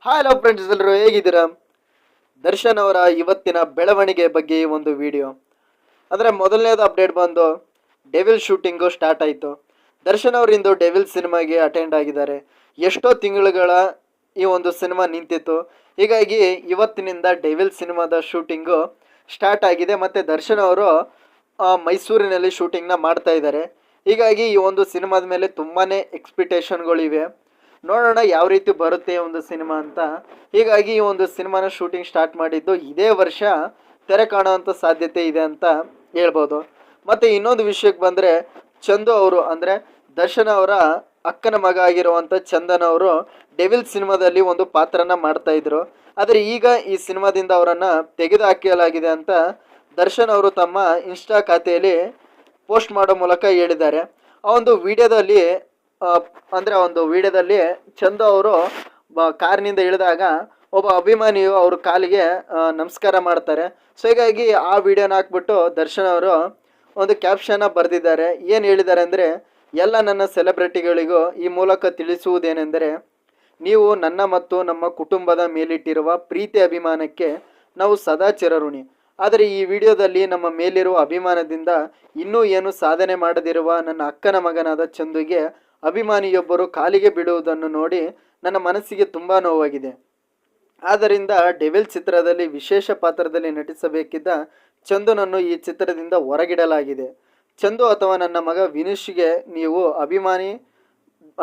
Hello friends, ಎಲ್ಲರೂ ಹೇಗಿದ್ದೀರಾ? ದರ್ಶನ್ ಅವರ ಇವತ್ತಿನ ಬೆಳವಣಿಗೆ ಬಗ್ಗೆ ಈ ಒಂದು ವಿಡಿಯೋ. ಅಂದರೆ ಮೊದಲನೇದು ಅಪ್ಡೇಟ್ ಬಂದು ಡೆವಿಲ್ ಶೂಟಿಂಗು ಸ್ಟಾರ್ಟ್ ಆಯಿತು. ದರ್ಶನ್ ಅವರು ಇಂದು ಡೆವಿಲ್ ಸಿನಿಮಾಗೆ ಅಟೆಂಡ್ ಆಗಿದ್ದಾರೆ. ಎಷ್ಟೋ ತಿಂಗಳುಗಳ ಈ ಒಂದು ಸಿನಿಮಾ ನಿಂತಿತ್ತು. ಹೀಗಾಗಿ ಇವತ್ತಿನಿಂದ ಡೆವಿಲ್ ಸಿನಿಮಾದ ಶೂಟಿಂಗು ಸ್ಟಾರ್ಟ್ ಆಗಿದೆ. ಮತ್ತು ದರ್ಶನ್ ಅವರು ಮೈಸೂರಿನಲ್ಲಿ ಶೂಟಿಂಗ್ನ ಮಾಡ್ತಾ ಇದ್ದಾರೆ. ಹೀಗಾಗಿ ಈ ಒಂದು ಸಿನಿಮಾದ ಮೇಲೆ ತುಂಬಾ ಎಕ್ಸ್ಪೆಕ್ಟೇಷನ್ಗಳಿವೆ. ನೋಡೋಣ ಯಾವ ರೀತಿ ಬರುತ್ತೆ ಈ ಒಂದು ಸಿನಿಮಾ ಅಂತ. ಹೀಗಾಗಿ ಈ ಒಂದು ಸಿನಿಮಾನ ಶೂಟಿಂಗ್ ಸ್ಟಾರ್ಟ್ ಮಾಡಿದ್ದು ಇದೇ ವರ್ಷ ತೆರೆ ಕಾಣುವಂಥ ಸಾಧ್ಯತೆ ಇದೆ ಅಂತ ಹೇಳ್ಬೋದು. ಮತ್ತು ಇನ್ನೊಂದು ವಿಷಯಕ್ಕೆ ಬಂದರೆ, ಚಂದು ಅವರು ಅಂದರೆ ದರ್ಶನ್ ಅವರ ಅಕ್ಕನ ಮಗ ಆಗಿರುವಂಥ ಚಂದನ್ ಅವರು ಡೆವಿಲ್ ಸಿನಿಮಾದಲ್ಲಿ ಒಂದು ಪಾತ್ರನ ಮಾಡ್ತಾ ಇದ್ರು. ಆದರೆ ಈಗ ಈ ಸಿನಿಮಾದಿಂದ ಅವರನ್ನು ತೆಗೆದುಹಾಕಲಾಗಿದೆ ಅಂತ ದರ್ಶನ್ ಅವರು ತಮ್ಮ ಇನ್ಸ್ಟಾ ಖಾತೆಯಲ್ಲಿ ಪೋಸ್ಟ್ ಮಾಡೋ ಮೂಲಕ ಹೇಳಿದ್ದಾರೆ. ಆ ಒಂದು ವಿಡಿಯೋದಲ್ಲಿ ಅಂದರೆ ಒಂದು ವಿಡಿಯೋದಲ್ಲಿ ಚಂದು ಅವರು ಕಾರ್ನಿಂದ ಇಳಿದಾಗ ಒಬ್ಬ ಅಭಿಮಾನಿಯು ಅವ್ರ ಕಾಲಿಗೆ ನಮಸ್ಕಾರ ಮಾಡ್ತಾರೆ. ಸೊ ಹೀಗಾಗಿ ಆ ವಿಡಿಯೋನ ಹಾಕ್ಬಿಟ್ಟು ದರ್ಶನ್ ಅವರು ಒಂದು ಕ್ಯಾಪ್ಷನ್ನ ಬರೆದಿದ್ದಾರೆ. ಏನು ಹೇಳಿದ್ದಾರೆ ಅಂದರೆ, ಎಲ್ಲ ನನ್ನ ಸೆಲೆಬ್ರಿಟಿಗಳಿಗೂ ಈ ಮೂಲಕ ತಿಳಿಸುವುದೇನೆಂದರೆ, ನೀವು ನನ್ನ ಮತ್ತು ನಮ್ಮ ಕುಟುಂಬದ ಮೇಲಿಟ್ಟಿರುವ ಪ್ರೀತಿ ಅಭಿಮಾನಕ್ಕೆ ನಾವು ಸದಾ ಚಿರಋಣಿ. ಆದರೆ ಈ ವಿಡಿಯೋದಲ್ಲಿ ನಮ್ಮ ಮೇಲಿರುವ ಅಭಿಮಾನದಿಂದ ಇನ್ನೂ ಏನು ಸಾಧನೆ ಮಾಡದಿರುವ ನನ್ನ ಅಕ್ಕನ ಮಗನಾದ ಚಂದುಗೆ ಅಭಿಮಾನಿಯೊಬ್ಬರು ಕಾಲಿಗೆ ಬೀಳುವುದನ್ನು ನೋಡಿ ನನ್ನ ಮನಸ್ಸಿಗೆ ತುಂಬ ನೋವಾಗಿದೆ. ಆದ್ದರಿಂದ ಡೆವಿಲ್ ಚಿತ್ರದಲ್ಲಿ ವಿಶೇಷ ಪಾತ್ರದಲ್ಲಿ ನಟಿಸಬೇಕಿದ್ದ ಚಂದುನನ್ನು ಈ ಚಿತ್ರದಿಂದ ಹೊರಗಿಡಲಾಗಿದೆ. ಚಂದು ಅಥವಾ ನನ್ನ ಮಗ ವಿನೀಶ್ಗೆ ನೀವು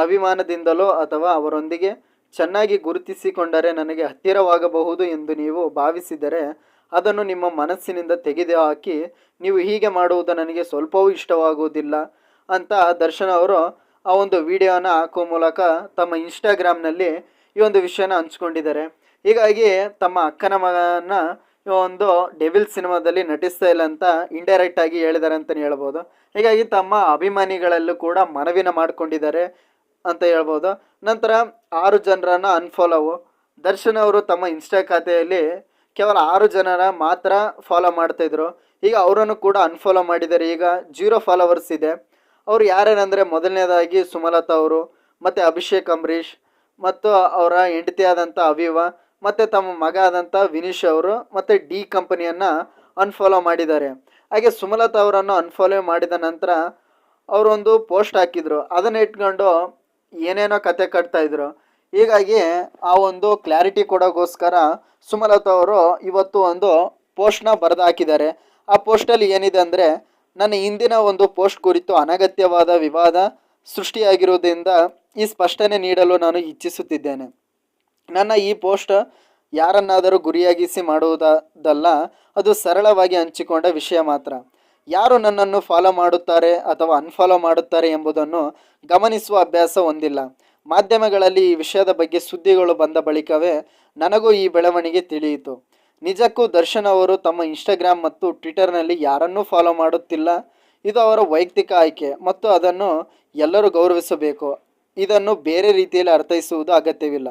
ಅಭಿಮಾನದಿಂದಲೋ ಅಥವಾ ಅವರೊಂದಿಗೆ ಚೆನ್ನಾಗಿ ಗುರುತಿಸಿಕೊಂಡರೆ ನನಗೆ ಹತ್ತಿರವಾಗಬಹುದು ಎಂದು ನೀವು ಭಾವಿಸಿದರೆ ಅದನ್ನು ನಿಮ್ಮ ಮನಸ್ಸಿನಿಂದ ತೆಗೆದುಹಾಕಿ. ನೀವು ಹೀಗೆ ಮಾಡುವುದು ನನಗೆ ಸ್ವಲ್ಪವೂ ಇಷ್ಟವಾಗುವುದಿಲ್ಲ ಅಂತ ದರ್ಶನ್ ಅವರು ಆ ಒಂದು ವಿಡಿಯೋನ ಹಾಕುವ ಮೂಲಕ ತಮ್ಮ ಇನ್ಸ್ಟಾಗ್ರಾಮ್ನಲ್ಲಿ ಈ ಒಂದು ವಿಷಯನ ಹಂಚ್ಕೊಂಡಿದ್ದಾರೆ. ಹೀಗಾಗಿ ತಮ್ಮ ಅಕ್ಕನ ಮಗನ ಒಂದು ಡೆವಿಲ್ ಸಿನಿಮಾದಲ್ಲಿ ನಟಿಸ್ತಾ ಇಲ್ಲ ಅಂತ ಇಂಡೈರೆಕ್ಟ್ ಆಗಿ ಹೇಳಿದ್ದಾರೆ ಅಂತಲೇ ಹೇಳ್ಬೋದು. ಹೀಗಾಗಿ ತಮ್ಮ ಅಭಿಮಾನಿಗಳಲ್ಲೂ ಕೂಡ ಮನವಿನ ಮಾಡಿಕೊಂಡಿದ್ದಾರೆ ಅಂತ ಹೇಳ್ಬೋದು. ನಂತರ 6 ಜನರನ್ನು ಅನ್ಫಾಲೋವು. ದರ್ಶನ್ ಅವರು ತಮ್ಮ ಇನ್ಸ್ಟಾ ಖಾತೆಯಲ್ಲಿ ಕೇವಲ 6 ಜನರ ಮಾತ್ರ ಫಾಲೋ ಮಾಡ್ತಾಯಿದ್ರು. ಈಗ ಅವರನ್ನು ಕೂಡ ಅನ್ಫಾಲೋ ಮಾಡಿದ್ದಾರೆ. ಈಗ 0 ಫಾಲೋವರ್ಸ್ ಇದೆ. ಅವರು ಯಾರೇನೆಂದರೆ, ಮೊದಲನೇದಾಗಿ ಸುಮಲತಾ ಅವರು, ಮತ್ತು ಅಭಿಷೇಕ್ ಅಂಬರೀಷ್, ಮತ್ತು ಅವರ ಹೆಂಡತಿ ಆದಂಥ ಅವಿವಾ, ಮತ್ತು ತಮ್ಮ ಮಗ ಆದಂಥ ವಿನೀಶ್ ಅವರು, ಮತ್ತು ಡಿ ಕಂಪನಿಯನ್ನು ಅನ್ಫಾಲೋ ಮಾಡಿದ್ದಾರೆ. ಹಾಗೆ ಸುಮಲತಾ ಅವರನ್ನು ಅನ್ಫಾಲೋ ಮಾಡಿದ ನಂತರ ಅವರೊಂದು ಪೋಸ್ಟ್ ಹಾಕಿದರು. ಅದನ್ನು ಇಟ್ಕೊಂಡು ಏನೇನೋ ಕತೆ ಕಟ್ತಾಯಿದ್ರು. ಹೀಗಾಗಿ ಆ ಒಂದು ಕ್ಲಾರಿಟಿ ಕೊಡೋಕ್ಕೋಸ್ಕರ ಸುಮಲತಾ ಅವರು ಇವತ್ತು ಒಂದು ಪೋಸ್ಟ್ನ ಬರೆದು ಹಾಕಿದ್ದಾರೆ. ಆ ಪೋಸ್ಟಲ್ಲಿ ಏನಿದೆ ಅಂದರೆ, ನನ್ನ ಹಿಂದಿನ ಒಂದು ಪೋಸ್ಟ್ ಕುರಿತು ಅನಗತ್ಯವಾದ ವಿವಾದ ಸೃಷ್ಟಿಯಾಗಿರುವುದರಿಂದ ಈ ಸ್ಪಷ್ಟನೆ ನೀಡಲು ನಾನು ಇಚ್ಛಿಸುತ್ತಿದ್ದೇನೆ. ನನ್ನ ಈ ಪೋಸ್ಟ್ ಯಾರನ್ನಾದರೂ ಗುರಿಯಾಗಿಸಿ ಮಾಡುವುದಲ್ಲ, ಅದು ಸರಳವಾಗಿ ಹಂಚಿಕೊಂಡ ವಿಷಯ ಮಾತ್ರ. ಯಾರು ನನ್ನನ್ನು ಫಾಲೋ ಮಾಡುತ್ತಾರೆ ಅಥವಾ ಅನ್ಫಾಲೋ ಮಾಡುತ್ತಾರೆ ಎಂಬುದನ್ನು ಗಮನಿಸುವ ಅಭ್ಯಾಸ ಹೊಂದಿಲ್ಲ. ಮಾಧ್ಯಮಗಳಲ್ಲಿ ಈ ವಿಷಯದ ಬಗ್ಗೆ ಸುದ್ದಿಗಳು ಬಂದ ಬಳಿಕವೇ ನನಗೂ ಈ ಬೆಳವಣಿಗೆ ತಿಳಿಯಿತು. ನಿಜಕ್ಕೂ ದರ್ಶನ್ ಅವರು ತಮ್ಮ ಇನ್ಸ್ಟಾಗ್ರಾಮ್ ಮತ್ತು ಟ್ವಿಟರ್ನಲ್ಲಿ ಯಾರನ್ನೂ ಫಾಲೋ ಮಾಡುತ್ತಿಲ್ಲ. ಇದು ಅವರ ವೈಯಕ್ತಿಕ ಆಯ್ಕೆ ಮತ್ತು ಅದನ್ನು ಎಲ್ಲರೂ ಗೌರವಿಸಬೇಕು. ಇದನ್ನು ಬೇರೆ ರೀತಿಯಲ್ಲಿ ಅರ್ಥೈಸುವುದು ಅಗತ್ಯವಿಲ್ಲ.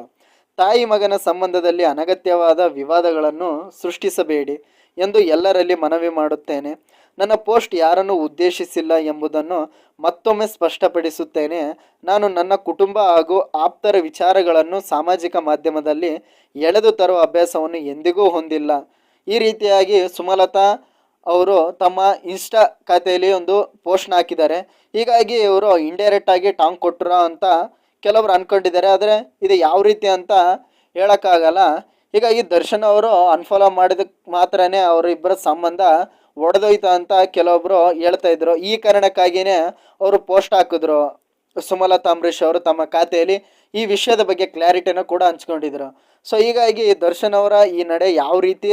ತಾಯಿ ಮಗನ ಸಂಬಂಧದಲ್ಲಿ ಅನಗತ್ಯವಾದ ವಿವಾದಗಳನ್ನು ಸೃಷ್ಟಿಸಬೇಡಿ ಎಂದು ಎಲ್ಲರಲ್ಲಿ ಮನವಿ ಮಾಡುತ್ತೇನೆ. ನನ್ನ ಪೋಸ್ಟ್ ಯಾರನ್ನು ಉದ್ದೇಶಿಸಿಲ್ಲ ಎಂಬುದನ್ನು ಮತ್ತೊಮ್ಮೆ ಸ್ಪಷ್ಟಪಡಿಸುತ್ತೇನೆ. ನಾನು ನನ್ನ ಕುಟುಂಬ ಹಾಗೂ ಆಪ್ತರ ವಿಚಾರಗಳನ್ನು ಸಾಮಾಜಿಕ ಮಾಧ್ಯಮದಲ್ಲಿ ಎಳೆದು ತರುವ ಅಭ್ಯಾಸವನ್ನು ಎಂದಿಗೂ ಹೊಂದಿಲ್ಲ. ಈ ರೀತಿಯಾಗಿ ಸುಮಲತಾ ಅವರು ತಮ್ಮ ಇನ್ಸ್ಟಾ ಖಾತೆಯಲ್ಲಿ ಒಂದು ಪೋಸ್ಟ್ನ ಹಾಕಿದ್ದಾರೆ. ಹೀಗಾಗಿ ಇವರು ಇಂಡೈರೆಕ್ಟಾಗಿ ಟಾಂಗ್ ಕೊಟ್ಟರು ಅಂತ ಕೆಲವರು ಅಂದ್ಕೊಂಡಿದ್ದಾರೆ. ಆದರೆ ಇದು ಯಾವ ರೀತಿ ಅಂತ ಹೇಳೋಕ್ಕಾಗಲ್ಲ. ಹೀಗಾಗಿ ದರ್ಶನ್ ಅವರು ಅನ್ಫಾಲೋ ಮಾಡಿದಕ್ಕೆ ಮಾತ್ರನೇ ಅವರಿಬ್ಬರ ಸಂಬಂಧ ಒಡೆದೋಯ್ತು ಅಂತ ಕೆಲವೊಬ್ಬರು ಹೇಳ್ತಾಯಿದ್ರು. ಈ ಕಾರಣಕ್ಕಾಗಿಯೇ ಅವರು ಪೋಸ್ಟ್ ಹಾಕಿದ್ರು. ಸುಮಲತಾ ಅಂಬರೀಷ್ ಅವರು ತಮ್ಮ ಖಾತೆಯಲ್ಲಿ ಈ ವಿಷಯದ ಬಗ್ಗೆ ಕ್ಲಾರಿಟಿನ ಕೂಡ ಹಂಚ್ಕೊಂಡಿದ್ರು. ಸೊ ಹೀಗಾಗಿ ದರ್ಶನ್ ಅವರ ಈ ನಡೆ ಯಾವ ರೀತಿ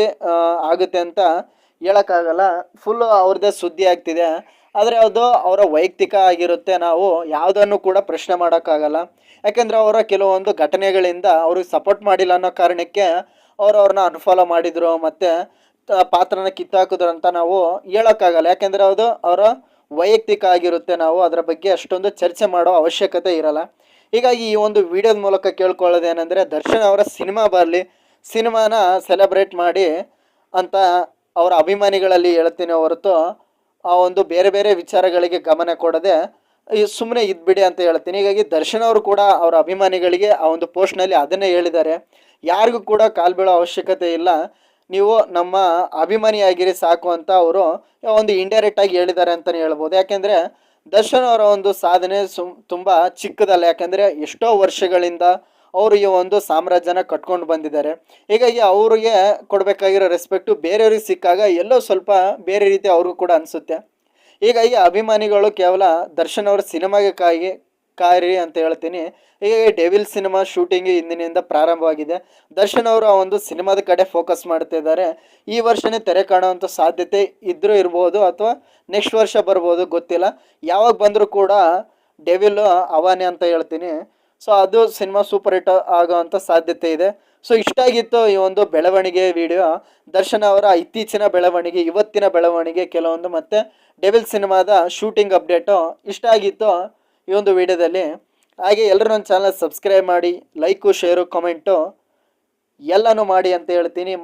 ಆಗುತ್ತೆ ಅಂತ ಹೇಳೋಕ್ಕಾಗಲ್ಲ. ಫುಲ್ಲು ಅವ್ರದ್ದೇ ಸುದ್ದಿ ಆಗ್ತಿದೆ. ಆದರೆ ಅದು ಅವರ ವೈಯಕ್ತಿಕ ಆಗಿರುತ್ತೆ. ನಾವು ಯಾವುದನ್ನು ಕೂಡ ಪ್ರಶ್ನೆ ಮಾಡೋಕ್ಕಾಗಲ್ಲ. ಯಾಕೆಂದರೆ ಅವರ ಕೆಲವೊಂದು ಘಟನೆಗಳಿಂದ ಅವ್ರಿಗೆ ಸಪೋರ್ಟ್ ಮಾಡಿಲ್ಲ ಅನ್ನೋ ಕಾರಣಕ್ಕೆ ಅವ್ರನ್ನ ಅನ್ಫಾಲೋ ಮಾಡಿದರು ಮತ್ತು ಪಾತ್ರನ ಕಿತ್ತಾಕಿದ್ರು ಅಂತ ನಾವು ಹೇಳೋಕ್ಕಾಗಲ್ಲ. ಯಾಕೆಂದರೆ ಅದು ಅವರ ವೈಯಕ್ತಿಕ ಆಗಿರುತ್ತೆ. ನಾವು ಅದರ ಬಗ್ಗೆ ಅಷ್ಟೊಂದು ಚರ್ಚೆ ಮಾಡೋ ಅವಶ್ಯಕತೆ ಇರಲ್ಲ. ಹೀಗಾಗಿ ಈ ಒಂದು ವಿಡಿಯೋದ ಮೂಲಕ ಕೇಳ್ಕೊಳ್ಳೋದೇನೆಂದರೆ, ದರ್ಶನ್ ಅವರ ಸಿನಿಮಾ ಬರಲಿ, ಸಿನಿಮಾನ ಸೆಲೆಬ್ರೇಟ್ ಮಾಡಿ ಅಂತ ಅವರ ಅಭಿಮಾನಿಗಳಲ್ಲಿ ಹೇಳ್ತೀನಿ ಹೊರತು ಆ ಒಂದು ಬೇರೆ ಬೇರೆ ವಿಚಾರಗಳಿಗೆ ಗಮನ ಕೊಡದೆ ಸುಮ್ಮನೆ ಇದ್ಬಿಡಿ ಅಂತ ಹೇಳ್ತೀನಿ. ಹೀಗಾಗಿ ದರ್ಶನ್ ಅವರು ಕೂಡ ಅವರ ಅಭಿಮಾನಿಗಳಿಗೆ ಆ ಒಂದು ಪೋಸ್ಟ್ನಲ್ಲಿ ಅದನ್ನೇ ಹೇಳಿದ್ದಾರೆ, ಯಾರಿಗೂ ಕೂಡ ಕಾಲು ಬೀಳೋ ಅವಶ್ಯಕತೆ ಇಲ್ಲ, ನೀವು ನಮ್ಮ ಅಭಿಮಾನಿಯಾಗಿರಿ ಸಾಕು ಅಂತ ಅವರು ಒಂದು ಇಂಡೈರೆಕ್ಟ್ ಆಗಿ ಹೇಳಿದ್ದಾರೆ ಅಂತಲೇ ಹೇಳ್ಬೋದು. ಯಾಕೆಂದರೆ ದರ್ಶನ್ ಅವರ ಒಂದು ಸಾಧನೆ ತುಂಬ ಚಿಕ್ಕದಲ್ಲ, ಯಾಕೆಂದರೆ ಎಷ್ಟೋ ವರ್ಷಗಳಿಂದ ಅವರು ಈ ಒಂದು ಸಾಮ್ರಾಜ್ಯನ ಕಟ್ಕೊಂಡು ಬಂದಿದ್ದಾರೆ. ಹೀಗಾಗಿ ಅವರಿಗೆ ಕೊಡಬೇಕಾಗಿರೋ ರೆಸ್ಪೆಕ್ಟು ಬೇರೆಯವ್ರಿಗೆ ಸಿಕ್ಕಾಗ ಎಲ್ಲೋ ಸ್ವಲ್ಪ ಬೇರೆ ರೀತಿ ಅವ್ರಿಗೂ ಕೂಡ ಅನಿಸುತ್ತೆ. ಹೀಗಾಗಿ ಅಭಿಮಾನಿಗಳು ಕೇವಲ ದರ್ಶನ್ ಅವರ ಸಿನಿಮಾಗೆ ಕಾಯಿರಿ ಅಂತ ಹೇಳ್ತೀನಿ. ಹೀಗಾಗಿ ಡೆವಿಲ್ ಸಿನಿಮಾ ಶೂಟಿಂಗ್ ಇಂದಿನಿಂದ ಪ್ರಾರಂಭವಾಗಿದೆ. ದರ್ಶನ್ ಅವರು ಆ ಒಂದು ಸಿನಿಮಾದ ಕಡೆ ಫೋಕಸ್ ಮಾಡ್ತಾ ಇದ್ದಾರೆ. ಈ ವರ್ಷನೇ ತೆರೆ ಕಾಣುವಂಥ ಸಾಧ್ಯತೆ ಇದ್ರೂ ಇರ್ಬೋದು, ಅಥವಾ ನೆಕ್ಸ್ಟ್ ವರ್ಷ ಬರ್ಬೋದು, ಗೊತ್ತಿಲ್ಲ. ಯಾವಾಗ ಬಂದರೂ ಕೂಡ ಡೆವಿಲ್ ಅವಾನೆ ಅಂತ ಹೇಳ್ತೀನಿ. ಸೊ ಅದು ಸಿನಿಮಾ ಸೂಪರ್ ಹಿಟ್ ಆಗೋವಂಥ ಸಾಧ್ಯತೆ ಇದೆ. ಸೊ ಇಷ್ಟ ಆಗಿತ್ತು ಈ ಒಂದು ಬೆಳವಣಿಗೆ ವಿಡಿಯೋ, ದರ್ಶನ್ ಅವರ ಇತ್ತೀಚಿನ ಬೆಳವಣಿಗೆ, ಇವತ್ತಿನ ಬೆಳವಣಿಗೆ ಕೆಲವೊಂದು, ಮತ್ತು ಡೆವಿಲ್ ಸಿನಿಮಾದ ಶೂಟಿಂಗ್ ಅಪ್ಡೇಟು ಇಷ್ಟ ಆಗಿತ್ತು ಈ ಒಂದು ವಿಡಿಯೋದಲ್ಲಿ. ಹಾಗೆ ಎಲ್ಲರೂ ನನ್ನ ಚಾನಲ್ ಸಬ್ಸ್ಕ್ರೈಬ್ ಮಾಡಿ, ಲೈಕು, ಶೇರು, ಕಮೆಂಟು ಎಲ್ಲನೂ ಮಾಡಿ ಅಂತ ಹೇಳ್ತೀನಿ.